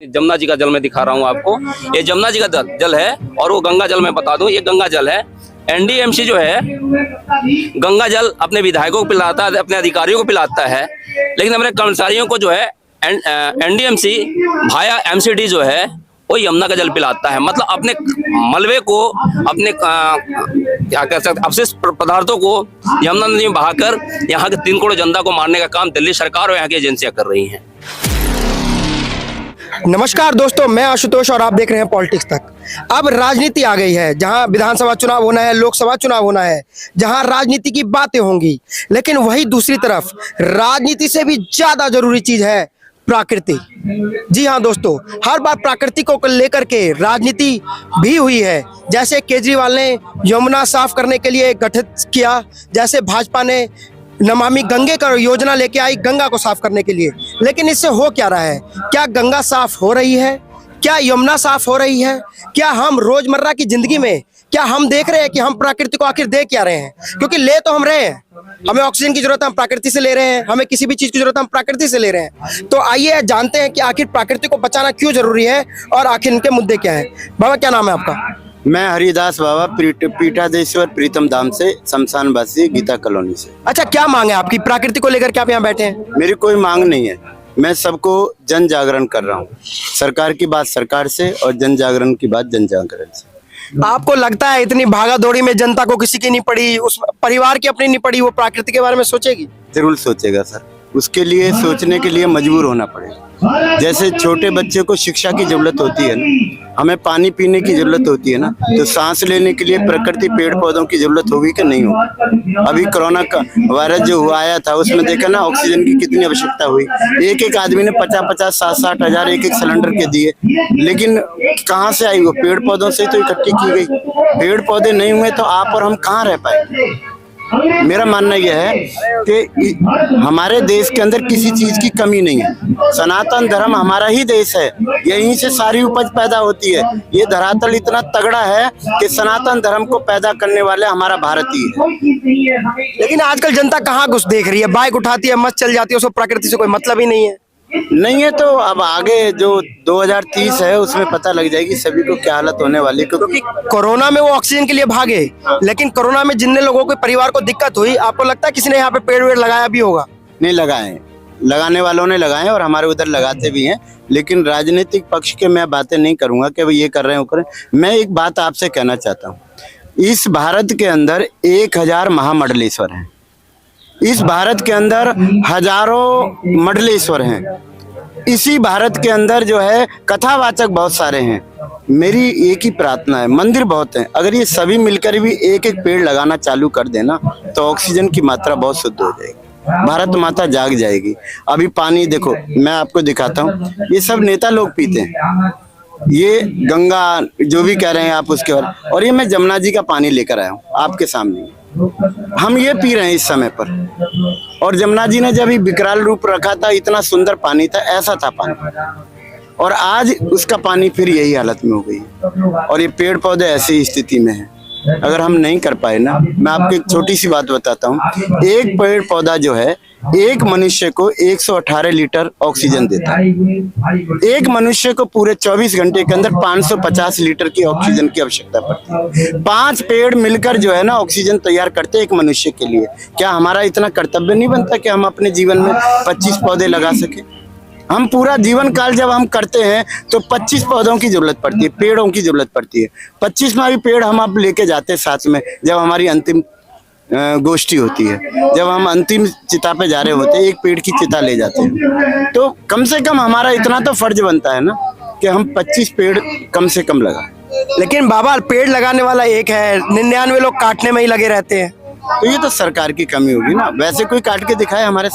जमुना जी का जल मैं दिखा रहा हूँ आपको। ये जमुना जी का जल है और वो गंगा जल मैं बता दूं, ये गंगा जल है। एनडीएमसी जो है गंगा जल अपने विधायकों को पिलाता है, अपने अधिकारियों को पिलाता है, लेकिन अपने कर्मचारियों को जो है एनडीएमसी भाया एमसीडी जो है वो यमुना का जल पिलाता है। मतलब अपने मलबे को, अपने क्या कह सकते अपशिष्ट पदार्थों को यमुना नदी में बहाकर यहाँ के 3 करोड़ जनता को मारने का काम दिल्ली सरकार और यहाँ की एजेंसियां कर रही हैं। नमस्कार दोस्तों, मैं आशुतोष और आप देख रहे हैं पॉलिटिक्स तक। अब राजनीति आ गई है, जहां विधानसभा चुनाव होना है, लोकसभा चुनाव होना है, जहां राजनीति की बातें होंगी, लेकिन वही दूसरी तरफ राजनीति से भी ज्यादा जरूरी चीज है प्रकृति। जी हाँ दोस्तों, हर बार प्रकृति को लेकर के राजनीति भी हुई है। जैसे केजरीवाल ने यमुना साफ करने के लिए गठित किया, जैसे भाजपा ने नमामि गंगे का योजना लेके आई गंगा को साफ करने के लिए। लेकिन इससे हो क्या रहा है? क्या गंगा साफ हो रही है? क्या यमुना साफ हो रही है? क्या हम रोजमर्रा की जिंदगी में क्या हम देख रहे हैं कि हम प्रकृति को आखिर दे क्या रहे हैं? क्योंकि ले तो हम रहे हैं, हमें ऑक्सीजन की जरूरत है, हम प्रकृति से ले रहे हैं, हमें किसी भी चीज की जरूरत है, हम प्रकृति से ले रहे हैं। तो आइए जानते हैं कि आखिर प्रकृति को बचाना क्यों जरूरी है और आखिर इनके मुद्दे क्या है। बाबा, क्या नाम है आपका? मैं हरिदास बाबा पीठादेश्वर प्रीतम धाम से, शमशानवासी, गीता कॉलोनी से। अच्छा, क्या मांग है आपकी प्रकृति को लेकर के आप यहाँ बैठे हैं? मेरी कोई मांग नहीं है, मैं सबको जन जागरण कर रहा हूँ। सरकार की बात सरकार से और जन जागरण की बात जन जागरण से। आपको लगता है इतनी भागा दौड़ी में जनता को किसी की नहीं पड़ी, उस परिवार की अपनी नहीं पड़ी, वो प्रकृति के बारे में सोचेगी? जरूर सोचेगा सर, उसके लिए सोचने के लिए मजबूर होना पड़ेगा। जैसे छोटे बच्चे को शिक्षा की जरूरत होती है ना, हमें पानी पीने की जरूरत होती है ना, तो सांस लेने के लिए प्रकृति पेड़ पौधों की जरूरत होगी कि नहीं होगी? अभी कोरोना का वायरस जो हुआ आया था, उसमें देखा ना ऑक्सीजन की कितनी आवश्यकता हुई। एक आदमी ने 50-50, 60-60 हजार एक सिलेंडर के दिए, लेकिन कहाँ से आई? वो पेड़ पौधों से तो इकट्ठी की गई। पेड़ पौधे नहीं हुए तो आप और हम कहाँ रह पाए? मेरा मानना यह है कि हमारे देश के अंदर किसी चीज की कमी नहीं है। सनातन धर्म हमारा ही देश है, यहीं से सारी उपज पैदा होती है। ये धरातल इतना तगड़ा है कि सनातन धर्म को पैदा करने वाले हमारा भारत ही है। लेकिन आजकल जनता कहाँ कुछ देख रही है, बाइक उठाती है, मस्त चल जाती है, उसको प्रकृति से कोई मतलब ही नहीं है। नहीं है तो अब आगे जो 2030 है उसमें पता लग जाएगी सभी को क्या हालत होने वाली। क्योंकि कोरोना में वो ऑक्सीजन के लिए भागे, लेकिन कोरोना में जिन लोगों को परिवार को दिक्कत हुई, आपको लगता है किसी ने यहाँ पे पेड़ वेड़ लगाया भी होगा? नहीं लगाए, लगाने वालों ने लगाए और हमारे उधर लगाते भी हैं, लेकिन राजनीतिक पक्ष के मैं बातें नहीं करूंगा कि वो ये कर रहे हैं वो कर रहे हैं। मैं एक बात आपसे कहना चाहता हूँ, इस भारत के अंदर 1000 महामंडलेश्वर हैं। इस भारत के अंदर हजारों मंडलेश्वर हैं। इसी भारत के अंदर जो है कथावाचक बहुत सारे हैं। मेरी एक ही प्रार्थना है, मंदिर बहुत हैं, अगर ये सभी मिलकर भी एक पेड़ लगाना चालू कर देना तो ऑक्सीजन की मात्रा बहुत शुद्ध हो जाएगी, भारत माता जाग जाएगी। अभी पानी देखो, मैं आपको दिखाता हूँ, ये सब नेता लोग पीते हैं, ये गंगा जो भी कह रहे हैं आप उसके बारे, और ये मैं जमुना जी का पानी लेकर आया हूँ आपके सामने, हम ये पी रहे हैं इस समय पर। और जमुना जी ने जब विकराल रूप रखा था, इतना सुंदर पानी था, ऐसा था पानी, और आज उसका पानी फिर यही हालत में हो गई। और ये पेड़ पौधे ऐसी स्थिति में हैं, अगर हम नहीं कर पाए ना, मैं आपको एक छोटी सी बात बताता हूँ, एक पेड़ पौधा जो है एक मनुष्य को 118 लीटर ऑक्सीजन देता है। एक मनुष्य को पूरे 24 घंटे के अंदर 550 लीटर की ऑक्सीजन की आवश्यकता पड़ती है। 5 पेड़ मिलकर जो है ना ऑक्सीजन तैयार करते हैं एक मनुष्य के लिए। क्या हमारा इतना कर्तव्य नहीं बनता कि हम अपने जीवन में 25 पौधे लगा सके? हम पूरा जीवन काल जब हम करते हैं तो 25 पौधों की जरूरत पड़ती है, पेड़ों की जरूरत पड़ती है। 25वां भी पेड़ हम अब लेके जाते हैं साथ में, जब हमारी अंतिम गोष्ठी होती है, जब हम अंतिम चिता पे जा रहे होते हैं, एक पेड़ की चिता ले जाते हैं। तो कम से कम हमारा इतना तो फर्ज बनता है ना कि हम 25 पेड़ कम से कम लगाएं। लेकिन बाबा, पेड़ लगाने वाला एक है, 99 लोग काटने में ही लगे रहते हैं। तो ये तो सरकार की कमी होगी ना। वैसे कोई काट के दिखाए हमारे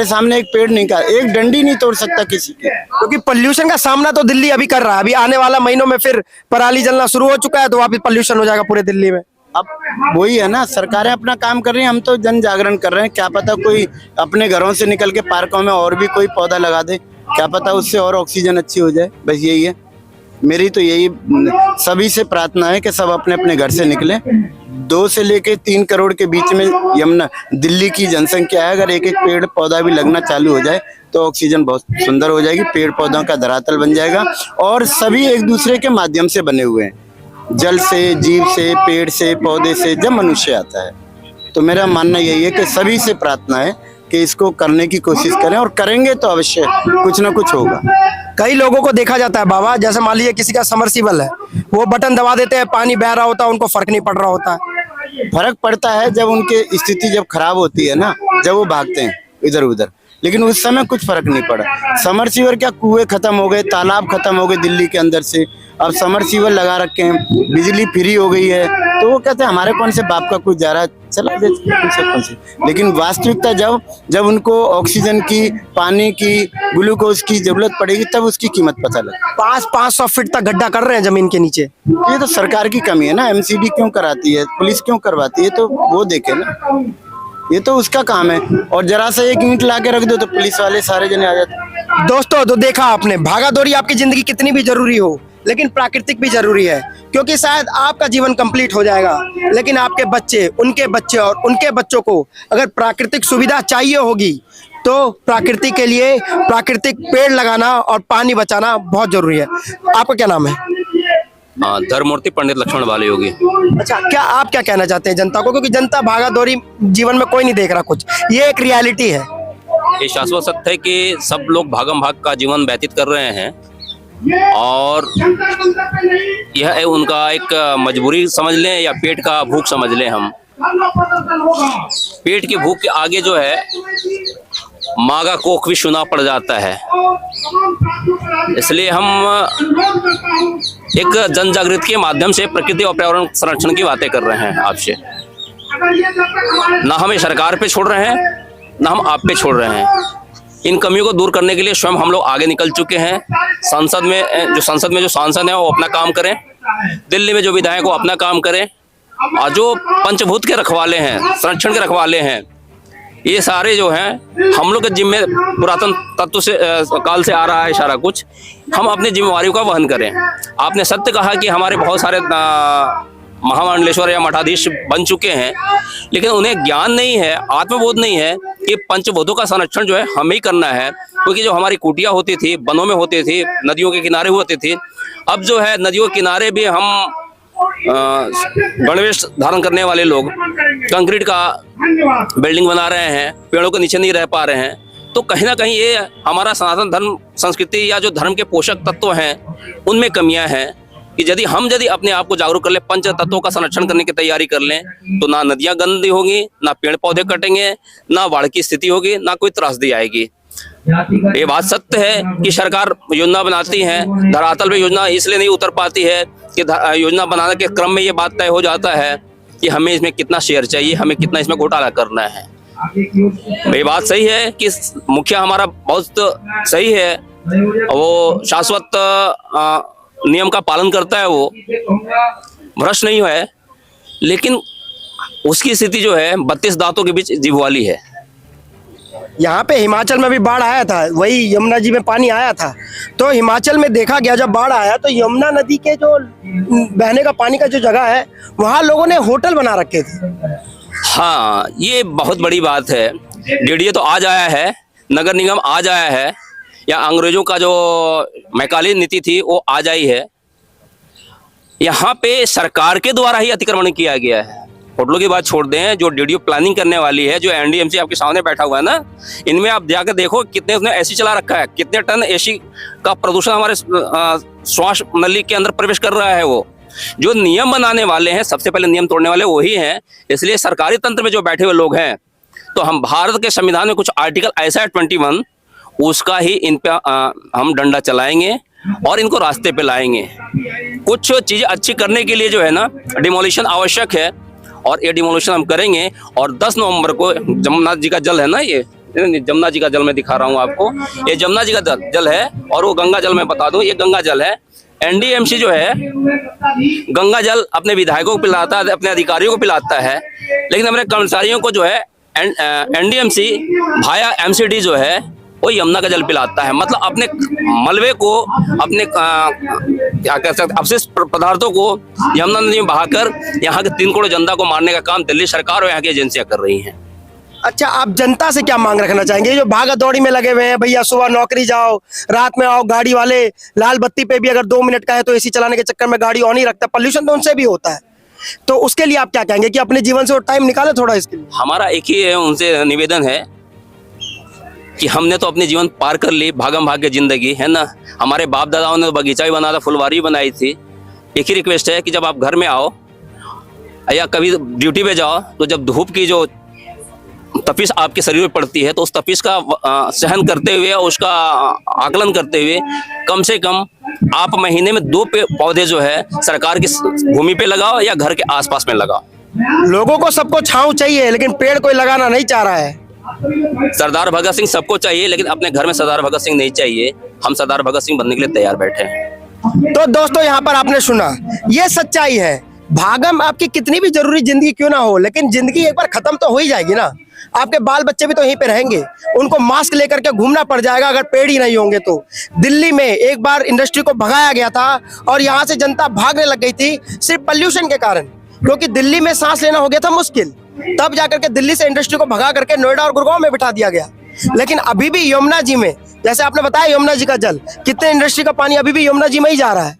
सामने एक पेड़ नहीं काट, एक डंडी नहीं तोड़ सकता किसी की। क्योंकि पोल्यूशन का सामना तो दिल्ली अभी कर रहा है। अभी आने वाला महीनों में फिर पराली जलना शुरू हो चुका है, तो वापस पोल्यूशन हो जाएगा पूरे दिल्ली में। अब वही है ना, सरकारें अपना काम कर रही हैं, हम तो जन जागरण कर रहे हैं। क्या पता कोई अपने घरों से निकल के पार्कों में और भी कोई पौधा लगा दे, क्या पता उससे और ऑक्सीजन अच्छी हो जाए। बस यही है मेरी तो यही सभी से प्रार्थना है कि सब अपने अपने घर से निकले, 2 से लेके 3 करोड़ के बीच में यमुना दिल्ली की जनसंख्या है। अगर एक एक पेड़ पौधा भी लगना चालू हो जाए तो ऑक्सीजन बहुत सुंदर हो जाएगी, पेड़ पौधों का धरातल बन जाएगा। और सभी एक दूसरे के माध्यम से बने हुए हैं, जल से, जीव से, पेड़ से, पौधे से, जब मनुष्य आता है। तो मेरा मानना यही है कि सभी से प्रार्थना है कि इसको करने की कोशिश करें, और करेंगे तो अवश्य कुछ ना कुछ होगा। कई लोगों को देखा जाता है बाबा, जैसे मान लीजिए किसी का समरसीबल है, वो बटन दबा देते हैं, पानी बह रहा होता है, उनको फर्क नहीं पड़ रहा होता है। फर्क पड़ता है जब उनकी स्थिति जब खराब होती है ना, जब वो भागते हैं इधर उधर, लेकिन उस समय कुछ फर्क नहीं पड़ा। समरसीवर क्या, कुएं खत्म हो गए, तालाब खत्म हो गए दिल्ली के अंदर से, अब समरसीवर लगा रखे हैं, बिजली फ्री हो गई है, तो वो कहते हैं हमारे कौन से बाप का कुछ जा रहा है, चला दे कौन से। लेकिन वास्तविकता जब उनको ऑक्सीजन की, पानी की, ग्लूकोज की जरूरत पड़ेगी, तब उसकी कीमत पता लगे। 500 फीट तक गड्ढा कर रहे हैं जमीन के नीचे। ये तो सरकार की कमी है ना, एमसीडी क्यों कराती है, पुलिस क्यों करवाती है, तो वो देखे ना, ये तो उसका काम है। और जरा सा एक ईंट ला के रख दो तो पुलिस वाले सारे जने आ जाते। दोस्तों, तो देखा आपने, भागा दौड़ी आपकी जिंदगी कितनी भी जरूरी हो, लेकिन प्राकृतिक भी जरूरी है, क्योंकि शायद आपका जीवन कंप्लीट हो जाएगा, लेकिन आपके बच्चे, उनके बच्चे और उनके बच्चों को अगर प्राकृतिक सुविधा चाहिए होगी, तो प्रकृति के लिए प्राकृतिक पेड़ लगाना और पानी बचाना बहुत जरूरी है। आपका क्या नाम है? धर्ममूर्ति पंडित लक्ष्मण बालीयोगी। अच्छा, क्या आप क्या कहना चाहते हैं जनता को, क्योंकि जनता भागा दौड़ी जीवन में कोई नहीं देख रहा कुछ, ये एक रियलिटी है। ये शाश्वत सत्य है कि सब लोग भागम भाग का जीवन व्यतीत कर रहे हैं, और यह उनका एक मजबूरी समझ लें या पेट का भूख समझ लें। हम पेट की भूख के आगे जो है माँ का कोख भी सुना पड़ जाता है। इसलिए हम एक जन जागृति के माध्यम से प्रकृति और पर्यावरण संरक्षण की बातें कर रहे हैं आपसे। ना हम ये सरकार पे छोड़ रहे हैं, ना हम आप पे छोड़ रहे हैं। इन कमियों को दूर करने के लिए स्वयं हम लोग आगे निकल चुके हैं। संसद में जो सांसद हैं वो अपना काम करें, दिल्ली में जो विधायक वो अपना काम करें, और जो पंचभूत के रखवाले हैं, संरक्षण के रखवाले हैं, ये सारे जो हैं हम लोग के जिम्मे पुरातन तत्व से काल से आ रहा है सारा कुछ, हम अपनी जिम्मेवारियों का वहन करें। आपने सत्य कहा कि हमारे बहुत सारे महामंडलेश्वर या मठाधीश बन चुके हैं, लेकिन उन्हें ज्ञान नहीं है, आत्मबोध नहीं है कि पंचभूतों का संरक्षण जो है हमें ही करना है। क्योंकि जो हमारी कुटिया होती थी, वनों में होती थी, नदियों के किनारे होती थी, अब जो है नदियों के किनारे भी हम गणवेश धारण करने वाले लोग कंक्रीट का बिल्डिंग बना रहे हैं, पेड़ों के नीचे नहीं रह पा रहे हैं। तो कहीं ना कहीं ये हमारा सनातन धर्म संस्कृति या जो धर्म के पोषक तत्व हैं उनमें कमियां हैं कि यदि अपने आप को जागरूक कर ले, पंच तत्वों का संरक्षण करने की तैयारी कर लें, तो ना नदियां गंदी होंगी, ना पेड़ पौधे कटेंगे, ना बाढ़ की स्थिति होगी, ना कोई त्रासदी आएगी। ये बात सत्य है कि सरकार योजना बनाती है, धरातल पे योजना इसलिए नहीं उतर पाती है कि योजना बनाने के क्रम में ये बात तय हो जाता है कि हमें इसमें कितना शेयर चाहिए, हमें कितना इसमें घोटाला करना है। ये बात सही है कि मुखिया हमारा बहुत सही है, वो शाश्वत नियम का पालन करता है, वो भ्रष्ट नहीं है, लेकिन उसकी स्थिति जो है 32 दांतों के बीच जीभ वाली है। यहाँ पे हिमाचल में भी बाढ़ आया था, वही यमुना जी में पानी आया था, तो हिमाचल में देखा गया जब बाढ़ आया तो यमुना नदी के जो बहने का पानी का जो जगह है वहाँ लोगों ने होटल बना रखे थे। हाँ, ये बहुत बड़ी बात है। डीडीए तो आज आया है, नगर निगम आज आया है, या अंग्रेजों का जो मैकाली नीति थी वो आज आई है। यहाँ पे सरकार के द्वारा ही अतिक्रमण किया गया है। होटलों की बात छोड़ दें, जो डीडीओ प्लानिंग करने वाली है, जो एनडीएमसी आपके सामने बैठा हुआ है ना, इनमें आप जाकर देखो कितने उसने एसी चला रखा है, कितने टन एसी का प्रदूषण हमारे श्वास नली के अंदर प्रवेश कर रहा है। वो जो नियम बनाने वाले हैं, सबसे पहले नियम तोड़ने वाले वही हैं। इसलिए सरकारी तंत्र में जो बैठे हुए लोग हैं, तो हम भारत के संविधान में कुछ आर्टिकल ऐसा है 21, उसका ही इन पे हम डंडा चलाएंगे और इनको रास्ते पे लाएंगे। कुछ चीजें अच्छी करने के लिए जो है ना, डिमोलिशन आवश्यक है, और ये डिमोलिशन हम करेंगे। और 10 नवंबर को जमुना जी का जल है ना, ये जमुना जी का जल मैं दिखा रहा हूँ आपको, ये जमुना जी का जल है, और वो गंगा जल मैं बता दूं, ये गंगा जल है। एनडीएमसी जो है गंगा जल अपने विधायकों को पिलाता है, अपने अधिकारियों को पिलाता है, लेकिन हमारे कर्मचारियों को जो है एनडीएमसी भाया एमसीडी जो है वो यमुना का जल पिलाता है। मतलब अपने मलबे को, अपने क्या कह सकते अपशिष्ट पदार्थों को यमुना नदी में बहाकर यहाँ के 3 करोड़ जनता को मारने का काम दिल्ली सरकार और यहाँ की एजेंसियां कर रही हैं। अच्छा, आप जनता से क्या मांग रखना चाहेंगे? जो भागा दौड़ी में लगे हुए हैं, भैया सुबह नौकरी जाओ, रात में आओ, गाड़ी वाले लाल बत्ती पे भी अगर 2 मिनट का है तो एसी चलाने के चक्कर में गाड़ी ऑन ही रखता है, पॉल्यूशन तो उनसे भी होता है, तो उसके लिए आप क्या कहेंगे कि अपने जीवन से वो टाइम निकाले थोड़ा इसके लिए? हमारा एक ही उनसे निवेदन है कि हमने तो अपने जीवन पार कर ली, भागम भाग के जिंदगी है ना। हमारे बाप दादाओं ने तो बगीचा भी बनाया था, फुलवारी बनाई थी। एक ही रिक्वेस्ट है कि जब आप घर में आओ या कभी ड्यूटी पे जाओ तो जब धूप की जो तपिश आपके शरीर में पड़ती है तो उस तपिश का सहन करते हुए, उसका आकलन करते हुए कम से कम आप महीने में 2 पौधे जो है सरकार की भूमि पे लगाओ या घर के आसपास में लगाओ। लोगों को सबको छांव चाहिए लेकिन पेड़ कोई लगाना नहीं चाह रहा है। सरदार भगत सिंह सबको चाहिए लेकिन अपने घर में सरदार भगत सिंह नहीं चाहिए। हम सरदार भगत सिंह बनने के लिए तैयार बैठे हैं। तो दोस्तों, यहाँ पर आपने सुना, ये सच्चाई है। भागम आपकी कितनी भी जरूरी जिंदगी क्यों ना हो, लेकिन जिंदगी एक बार खत्म तो हो ही जाएगी ना। आपके बाल बच्चे भी तो यहीं पे रहेंगे, उनको मास्क लेकर के घूमना पड़ जाएगा अगर पेड़ ही नहीं होंगे तो। दिल्ली में एक बार इंडस्ट्री को भगाया गया था और यहाँ से जनता भागने लग गई थी सिर्फ पॉल्यूशन के कारण, क्योंकि दिल्ली में सांस लेना हो गया था मुश्किल। तब जाकर के दिल्ली से इंडस्ट्री को भगा करके नोएडा और गुड़गांव में बिठा दिया गया। लेकिन अभी भी यमुना जी में, जैसे आपने बताया यमुना जी का जल, कितने इंडस्ट्री का पानी अभी भी यमुना जी में ही जा रहा है।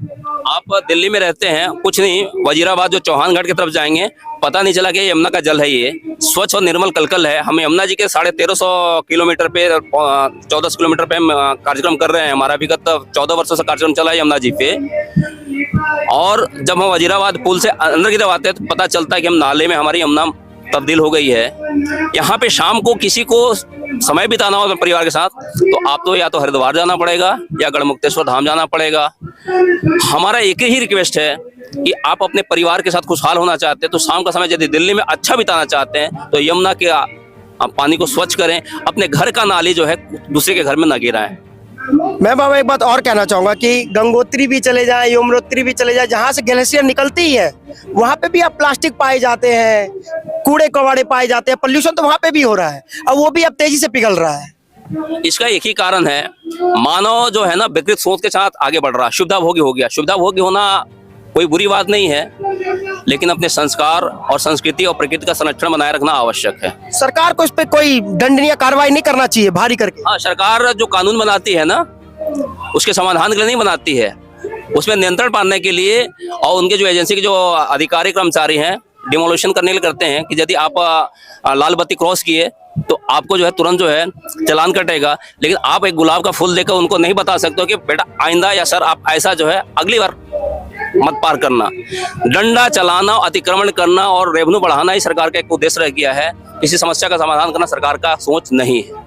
आप दिल्ली में रहते हैं, कुछ नहीं, वजीराबाद जो चौहान घाट की तरफ जाएंगे पता नहीं चला कि यमुना का जल है। ये स्वच्छ और निर्मल कलकल है। हम यमुना जी के 1350 किलोमीटर पे 14 किलोमीटर पे हम कार्यक्रम कर रहे हैं। हमारा विगत 14 वर्षों से कार्यक्रम चला है यमुना जी पे। और जब हम वजीराबाद पुल से अंदर की तरफ आते हैं तो पता चलता है कि हम नाले में हमारी यमुना तब्दील हो गई है। यहाँ पे शाम को किसी को समय बिताना हो अपने परिवार के साथ तो आप तो या तो हरिद्वार जाना पड़ेगा या गढ़मुक्तेश्वर धाम जाना पड़ेगा। हमारा एक ही रिक्वेस्ट है कि आप अपने परिवार के साथ खुशहाल होना चाहते हैं तो शाम का समय यदि दिल्ली में अच्छा बिताना चाहते हैं तो यमुना के आप पानी को स्वच्छ करें, अपने घर का नाली जो है दूसरे के घर में न गिराएं। मैं बाबा एक बात और कहना चाहूंगा कि गंगोत्री भी चले जाएं, यमुनोत्री भी चले जाएं, जहां से ग्लेशियर निकलती ही है वहां पे भी अब प्लास्टिक पाए जाते हैं, कूड़े कबाड़े पाए जाते हैं, पोल्यूशन तो वहां पे भी हो रहा है और वो भी अब तेजी से पिघल रहा है। इसका एक ही कारण है, मानव जो है ना विकृत सोच के साथ आगे बढ़ रहा है, सुविधा भोगी हो गया। सुविधा भोगी होना कोई बुरी बात नहीं है, लेकिन अपने संस्कार और संस्कृति और प्रकृति का संरक्षण बनाए रखना आवश्यक है। सरकार को इस पे कोई दंडनीय कार्रवाई नहीं करना चाहिए भारी करके? हाँ, सरकार जो कानून बनाती है ना उसके समाधान के लिए नहीं बनाती है, उसमें नियंत्रण पाने के लिए। और उनके जो एजेंसी के जो अधिकारी कर्मचारी हैं डिमोलिशन करने के लिए करते हैं कि यदि आप लाल बत्ती क्रॉस किए तो आपको जो है तुरंत जो है चालान कटेगा। लेकिन आप एक गुलाब का फूल देकर उनको नहीं बता सकते हो कि बेटा आइंदा या सर आप ऐसा जो है अगली बार मत पार करना। डंडा चलाना, अतिक्रमण करना और रेवेन्यू बढ़ाना ही सरकार का एक उद्देश्य रह गया है। किसी समस्या का समाधान करना सरकार का सोच नहीं है।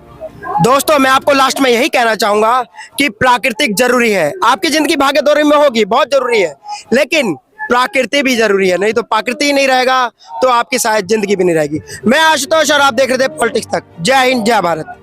दोस्तों, मैं आपको लास्ट में यही कहना चाहूंगा कि प्राकृतिक जरूरी है। आपकी जिंदगी भागे दौड़े में होगी, बहुत जरूरी है, लेकिन प्रकृति भी जरूरी है। नहीं तो प्रकृति ही नहीं रहेगा तो आपकी शायद जिंदगी भी नहीं रहेगी। मैं आशुतोष और आप देख रहे थे पॉलिटिक्स तक। जय हिंद, जय भारत।